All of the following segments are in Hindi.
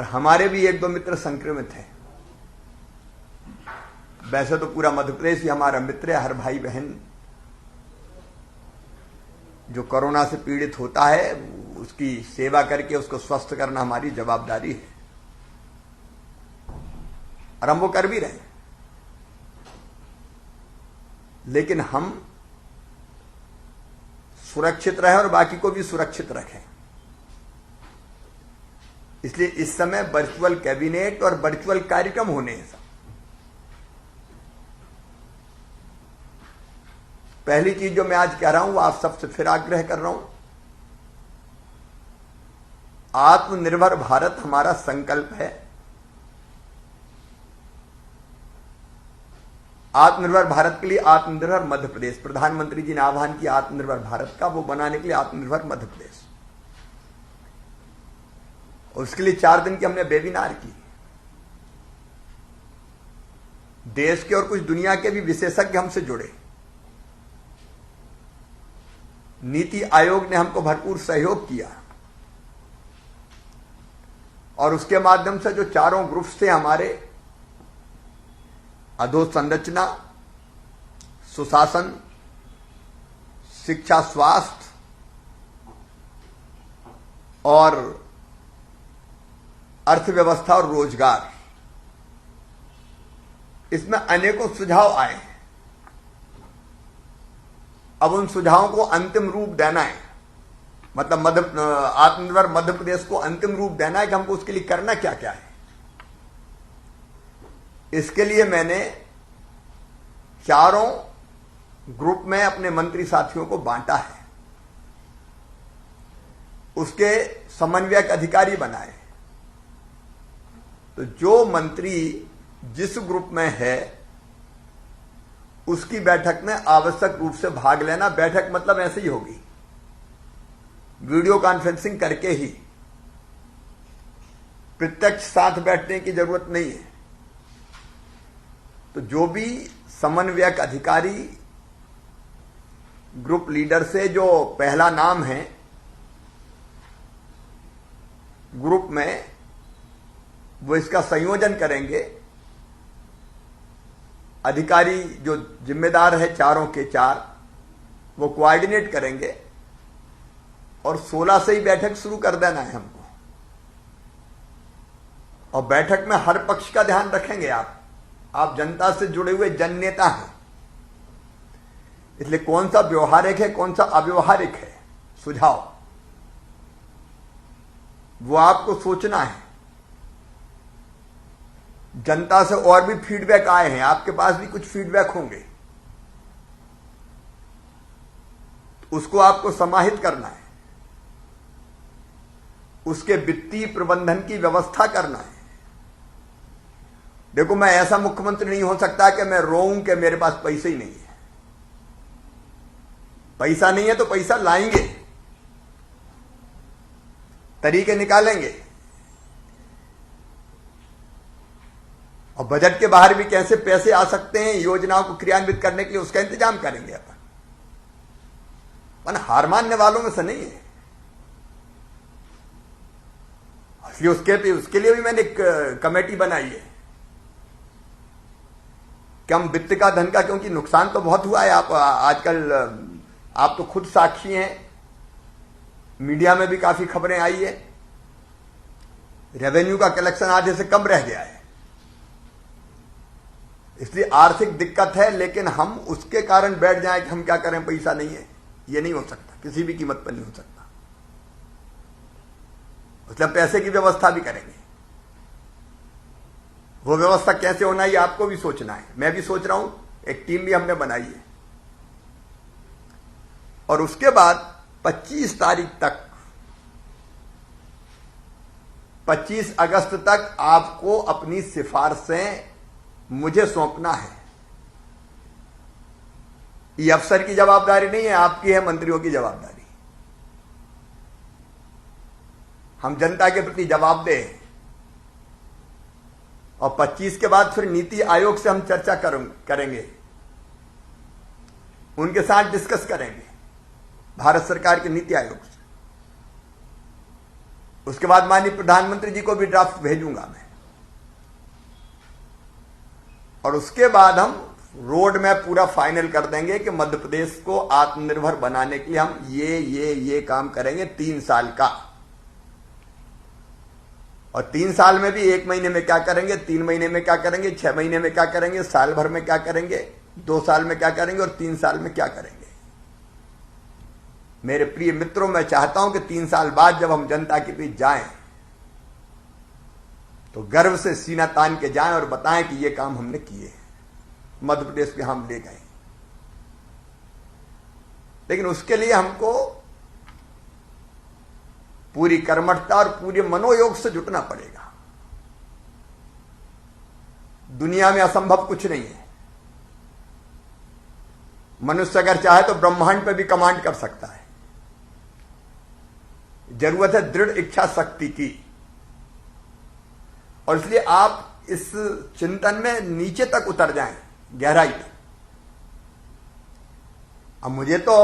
और हमारे भी एक दो मित्र संक्रमित हैं। वैसे तो पूरा मध्य प्रदेश ही हमारा मित्र है। हर भाई बहन जो कोरोना से पीड़ित होता है उसकी सेवा करके उसको स्वस्थ करना हमारी जवाबदारी है, और हम वो कर भी रहे हैं। लेकिन हम सुरक्षित रहें और बाकी को भी सुरक्षित रखें। इसलिए इस समय वर्चुअल कैबिनेट और वर्चुअल कार्यक्रम होने हैं। पहली चीज जो मैं आज कह रहा हूं वो आप सबसे फिर आग्रह कर रहा हूं, आत्मनिर्भर भारत हमारा संकल्प है। आत्मनिर्भर भारत के लिए आत्मनिर्भर मध्य प्रदेश, प्रधानमंत्री जी ने आह्वान किया आत्मनिर्भर भारत का, वो बनाने के लिए आत्मनिर्भर मध्य प्रदेश। उसके लिए 4 दिन की हमने वेबिनार की। देश के और कुछ दुनिया के भी विशेषज्ञ हमसे जुड़े। नीति आयोग ने हमको भरपूर सहयोग किया, और उसके माध्यम से जो चारों ग्रुप्स थे हमारे, अधोसंरचना, सुशासन, शिक्षा, स्वास्थ्य और अर्थव्यवस्था और रोजगार, इसमें अनेकों सुझाव आए। अब उन सुझावों को अंतिम रूप देना है, मतलब आत्मनिर्भर मध्य प्रदेश को अंतिम रूप देना है कि हमको उसके लिए करना क्या क्या है। इसके लिए मैंने चारों ग्रुप में अपने मंत्री साथियों को बांटा है, उसके समन्वयक अधिकारी बनाए। तो जो मंत्री जिस ग्रुप में है उसकी बैठक में आवश्यक रूप से भाग लेना। बैठक मतलब ऐसे ही होगी, वीडियो कॉन्फ्रेंसिंग करके ही, प्रत्यक्ष साथ बैठने की जरूरत नहीं है। तो जो भी समन्वयक अधिकारी ग्रुप लीडर से जो पहला नाम है ग्रुप में, वो इसका संयोजन करेंगे। अधिकारी जो जिम्मेदार है चारों के चार, वो कोऑर्डिनेट करेंगे, और 16 से ही बैठक शुरू कर देना है हमको। और बैठक में हर पक्ष का ध्यान रखेंगे। आप जनता से जुड़े हुए जननेता हैं, इसलिए कौन सा व्यवहारिक है कौन सा अव्यवहारिक है सुझाव, वो आपको सोचना है। जनता से और भी फीडबैक आए हैं, आपके पास भी कुछ फीडबैक होंगे, उसको आपको समाहित करना है, उसके वित्तीय प्रबंधन की व्यवस्था करना है। देखो, मैं ऐसा मुख्यमंत्री नहीं हो सकता कि मैं रोऊं कि मेरे पास पैसे ही नहीं है। पैसा नहीं है तो पैसा लाएंगे, तरीके निकालेंगे, और बजट के बाहर भी कैसे पैसे आ सकते हैं योजनाओं को क्रियान्वित करने के लिए, उसका इंतजाम करेंगे अपन हार मानने वालों में से नहीं है। उसके लिए भी मैंने एक कमेटी बनाई है कि हम वित्त का, धन का, क्योंकि नुकसान तो बहुत हुआ है। आप आजकल आप तो खुद साक्षी हैं, मीडिया में भी काफी खबरें आई है, रेवेन्यू का कलेक्शन आधे से कम रह गया है। इसलिए आर्थिक दिक्कत है, लेकिन हम उसके कारण बैठ जाएं कि हम क्या करें, पैसा नहीं है, ये नहीं हो सकता, किसी भी कीमत पर नहीं हो सकता। मतलब पैसे की व्यवस्था भी करेंगे। वो व्यवस्था कैसे होना है ये आपको भी सोचना है, मैं भी सोच रहा हूं, एक टीम भी हमने बनाई है। और उसके बाद 25 तारीख तक, 25 अगस्त तक आपको अपनी सिफारिशें मुझे सौंपना है। ये अफसर की जवाबदारी नहीं है, आपकी है, मंत्रियों की जवाबदारी। हम जनता के प्रति जवाबदेह हैं। और 25 के बाद फिर नीति आयोग से हम चर्चा करेंगे, उनके साथ डिस्कस करेंगे, भारत सरकार के नीति आयोग से। उसके बाद माननीय प्रधानमंत्री जी को भी ड्राफ्ट भेजूंगा मैं, और उसके बाद हम रोड मैप पूरा फाइनल कर देंगे कि मध्य प्रदेश को आत्मनिर्भर बनाने के लिए हम ये काम करेंगे 3 साल का। और 3 साल में भी 1 महीने में क्या करेंगे, 3 महीने में क्या करेंगे, 6 महीने में क्या करेंगे, साल भर में क्या करेंगे, 2 साल में क्या करेंगे और 3 साल में क्या करेंगे। मेरे प्रिय मित्रों, मैं चाहता हूं कि 3 साल बाद जब हम जनता के बीच जाएं तो गर्व से सीना तान के जाएं और बताएं कि ये काम हमने किए, मध्य प्रदेश पे हम ले गए। लेकिन उसके लिए हमको पूरी कर्मठता और पूरे मनोयोग से जुटना पड़ेगा। दुनिया में असंभव कुछ नहीं है। मनुष्य अगर चाहे तो ब्रह्मांड पे भी कमांड कर सकता है। जरूरत है दृढ़ इच्छा शक्ति की। और इसलिए आप इस चिंतन में नीचे तक उतर जाएं, गहराई तक। अब मुझे तो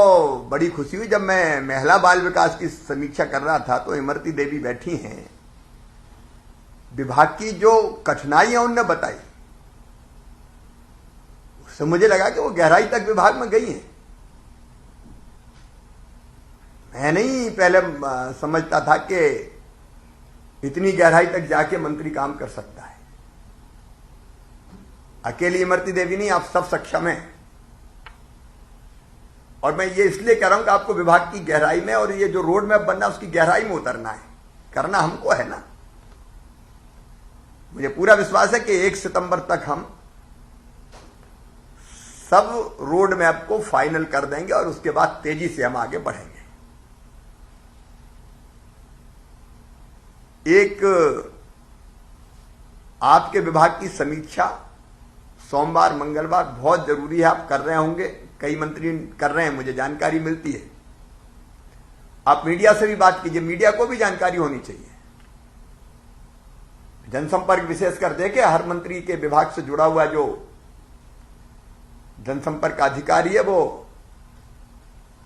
बड़ी खुशी हुई जब मैं महिला बाल विकास की समीक्षा कर रहा था तो इमरती देवी बैठी हैं, विभाग की जो कठिनाइयां उनने बताई, उससे मुझे लगा कि वो गहराई तक विभाग में गई हैं। मैं नहीं पहले समझता था कि इतनी गहराई तक जाके मंत्री काम कर सकता है। अकेली इमरती देवी नहीं, आप सब सक्षम हैं। और मैं ये इसलिए कह रहा हूं कि आपको विभाग की गहराई में और ये जो रोड मैप बनना है उसकी गहराई में उतरना है, करना हमको है ना। मुझे पूरा विश्वास है कि 1 सितंबर तक हम सब रोड मैप को फाइनल कर देंगे और उसके बाद तेजी से हम आगे बढ़ेंगे। एक आपके विभाग की समीक्षा सोमवार मंगलवार बहुत जरूरी है, आप कर रहे होंगे, कई मंत्री कर रहे हैं, मुझे जानकारी मिलती है। आप मीडिया से भी बात कीजिए, मीडिया को भी जानकारी होनी चाहिए। जनसंपर्क विशेषकर देखे हर मंत्री के विभाग से जुड़ा हुआ जो जनसंपर्क अधिकारी है वो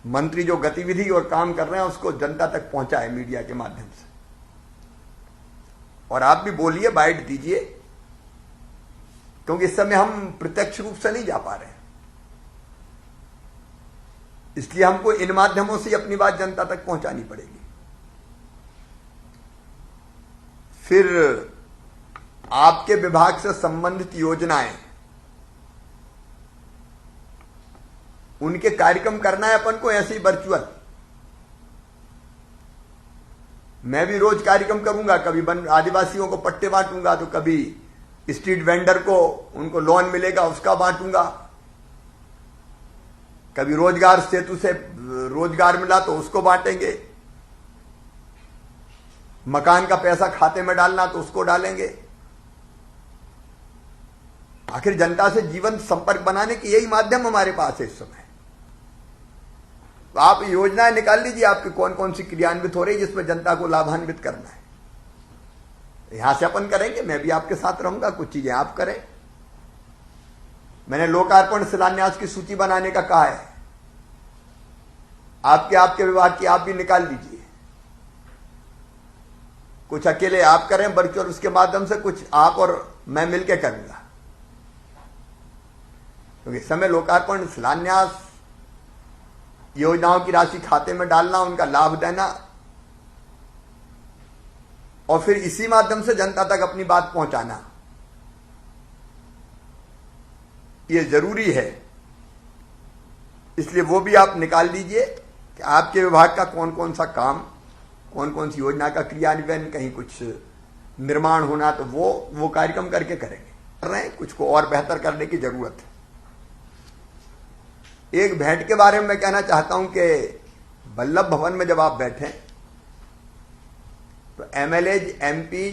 मंत्री जो गतिविधि और काम कर रहे हैं उसको जनता तक पहुंचाए मीडिया के माध्यम से। और आप भी बोलिए, बाइट दीजिए, क्योंकि इस समय हम प्रत्यक्ष रूप से नहीं जा पा रहे हैं। इसलिए हमको इन माध्यमों से अपनी बात जनता तक पहुंचानी पड़ेगी। फिर आपके विभाग से संबंधित योजनाएं, उनके कार्यक्रम करना है अपन को ऐसे ही वर्चुअल। मैं भी रोज कार्यक्रम करूंगा, कभी आदिवासियों को पट्टे बांटूंगा, तो कभी स्ट्रीट वेंडर को उनको लोन मिलेगा उसका बांटूंगा, कभी रोजगार सेतु से रोजगार मिला तो उसको बांटेंगे, मकान का पैसा खाते में डालना तो उसको डालेंगे। आखिर जनता से जीवंत संपर्क बनाने के यही माध्यम हमारे पास है इस समय। तो आप योजनाएं निकाल लीजिए, आपकी कौन कौन सी क्रियान्वित हो रही है जिसमें जनता को लाभान्वित करना है। यहां से अपन करेंगे, मैं भी आपके साथ रहूंगा, कुछ चीजें आप करें। मैंने लोकार्पण शिलान्यास की सूची बनाने का कहा है, आपके विभाग की आप भी निकाल लीजिए। कुछ अकेले आप करें वर्चुअल उसके माध्यम से, कुछ आप और मैं मिलकर करूंगा। क्योंकि इस समय लोकार्पण शिलान्यास योजनाओं की राशि खाते में डालना, उनका लाभ देना और फिर इसी माध्यम से जनता तक अपनी बात पहुंचाना, ये जरूरी है। इसलिए वो भी आप निकाल लीजिए कि आपके विभाग का कौन कौन सा काम, कौन कौन सी योजना का क्रियान्वयन, कहीं कुछ निर्माण होना तो वो कार्यक्रम करके करेंगे। कर रहे हैं, कुछ को और बेहतर करने की जरूरत है। एक भेंट के बारे में मैं कहना चाहता हूं कि वल्लभ भवन में जब आप बैठे तो एमएलए एमपी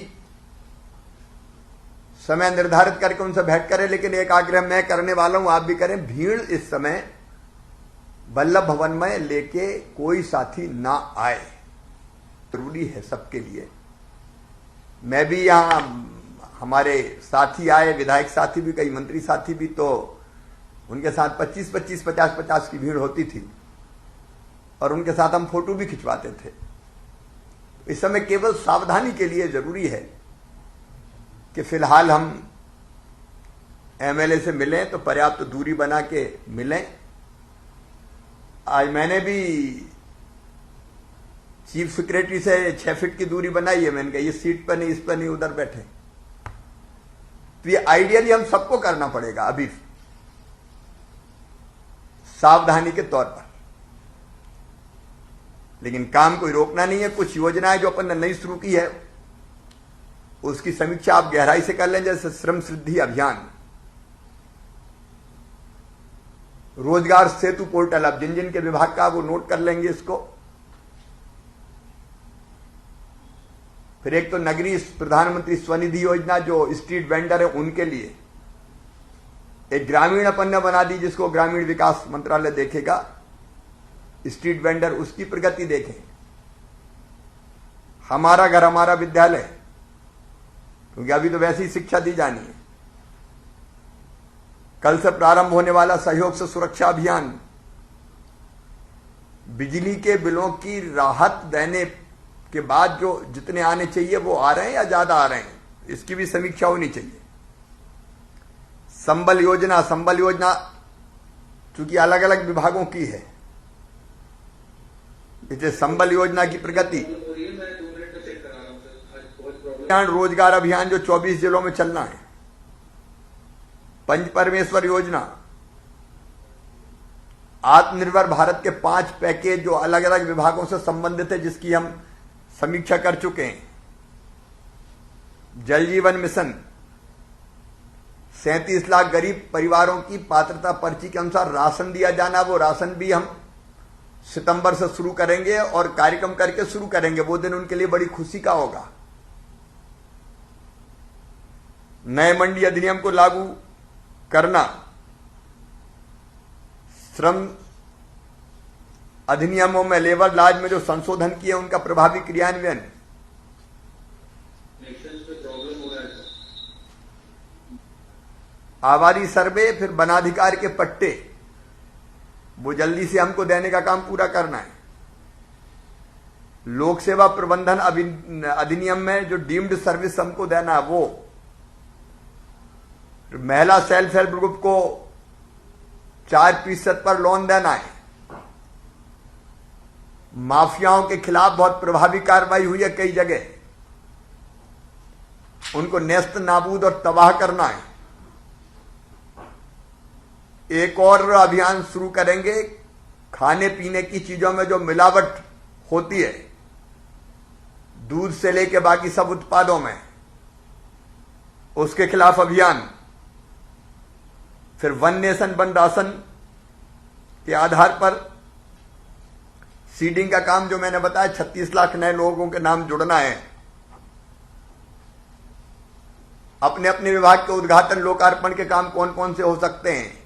समय निर्धारित करके उनसे भेंट करें, लेकिन एक आग्रह मैं करने वाला हूं, आप भी करें। भीड़ इस समय वल्लभ भवन में लेके कोई साथी ना आए, जरूरी है सबके लिए। मैं भी यहां, हमारे साथी आए, विधायक साथी भी, कई मंत्री साथी भी, तो उनके साथ 25-25, 50-50 की भीड़ होती थी और उनके साथ हम फोटो भी खिंचवाते थे। इस समय केवल सावधानी के लिए जरूरी है कि फिलहाल हम एमएलए से मिलें तो पर्याप्त दूरी बना के मिलें। आज मैंने भी चीफ सेक्रेटरी से 6 फीट की दूरी बनाई है। मैंने कहा ये सीट पर नहीं, इस पर नहीं, उधर बैठे। तो ये आइडियली हम सबको करना पड़ेगा अभी सावधानी के तौर पर, लेकिन काम कोई रोकना नहीं है। कुछ योजनाएं जो अपन ने नई शुरू की है उसकी समीक्षा आप गहराई से कर लें, जैसे श्रम सिद्धि अभियान, रोजगार सेतु पोर्टल। अब जिन जिन के विभाग का वो नोट कर लेंगे इसको। फिर एक तो नगरीय प्रधानमंत्री स्वनिधि योजना जो स्ट्रीट वेंडर है उनके लिए, एक ग्रामीण अपन ने बना दी जिसको ग्रामीण विकास मंत्रालय देखेगा। स्ट्रीट वेंडर उसकी प्रगति देखें। हमारा घर हमारा विद्यालय, क्योंकि अभी तो वैसी ही शिक्षा दी जानी है। कल से प्रारंभ होने वाला सहयोग से सुरक्षा अभियान, बिजली के बिलों की राहत देने के बाद जो जितने आने चाहिए वो आ रहे हैं या ज्यादा आ रहे हैं, इसकी भी समीक्षा होनी चाहिए। संबल योजना चूंकि अलग अलग विभागों की है, इसलिए संबल योजना की प्रगति, रोजगार अभियान जो 24 जिलों में चलना है, पंच परमेश्वर योजना, आत्मनिर्भर भारत के 5 पैकेज जो अलग अलग विभागों से संबंधित है जिसकी हम समीक्षा कर चुके हैं, जल जीवन मिशन, 37 लाख गरीब परिवारों की पात्रता पर्ची के अनुसार राशन दिया जाना, वो राशन भी हम सितंबर से शुरू करेंगे और कार्यक्रम करके शुरू करेंगे। वो दिन उनके लिए बड़ी खुशी का होगा। नए मंडी अधिनियम को लागू करना, श्रम अधिनियमों में लेबर लॉज में जो संशोधन किए उनका प्रभावी क्रियान्वयन, आबादी सर्वे, फिर वनाधिकार के पट्टे वो जल्दी से हमको देने का काम पूरा करना है। लोक सेवा प्रबंधन अधिनियम में जो डीम्ड सर्विस हमको देना है वो, महिला सेल्फ हेल्प ग्रुप को 4% पर लोन देना है। माफियाओं के खिलाफ बहुत प्रभावी कार्रवाई हुई है कई जगह, उनको नेस्त नाबूद और तबाह करना है। एक और अभियान शुरू करेंगे, खाने पीने की चीजों में जो मिलावट होती है, दूध से लेके बाकी सब उत्पादों में, उसके खिलाफ अभियान। फिर वन नेशन वन राशन के आधार पर सीडिंग का काम जो मैंने बताया, 36 लाख नए लोगों के नाम जुड़ना है। अपने अपने विभाग के उद्घाटन लोकार्पण के काम कौन कौन से हो सकते हैं,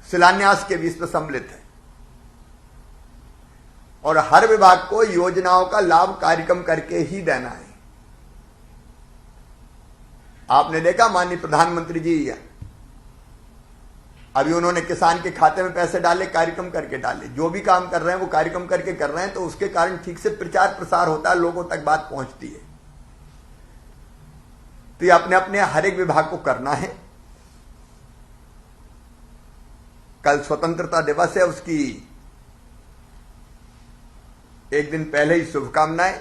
शिलान्यास के भी इसमें सम्मिलित है। और हर विभाग को योजनाओं का लाभ कार्यक्रम करके ही देना है। आपने देखा माननीय प्रधानमंत्री जी अभी उन्होंने किसान के खाते में पैसे डाले, कार्यक्रम करके डाले। जो भी काम कर रहे हैं वो कार्यक्रम करके कर रहे हैं, तो उसके कारण ठीक से प्रचार प्रसार होता है, लोगों तक बात पहुंचती है। तो ये अपने अपने हर एक विभाग को करना है। कल स्वतंत्रता दिवस है, उसकी एक दिन पहले ही शुभकामनाएं।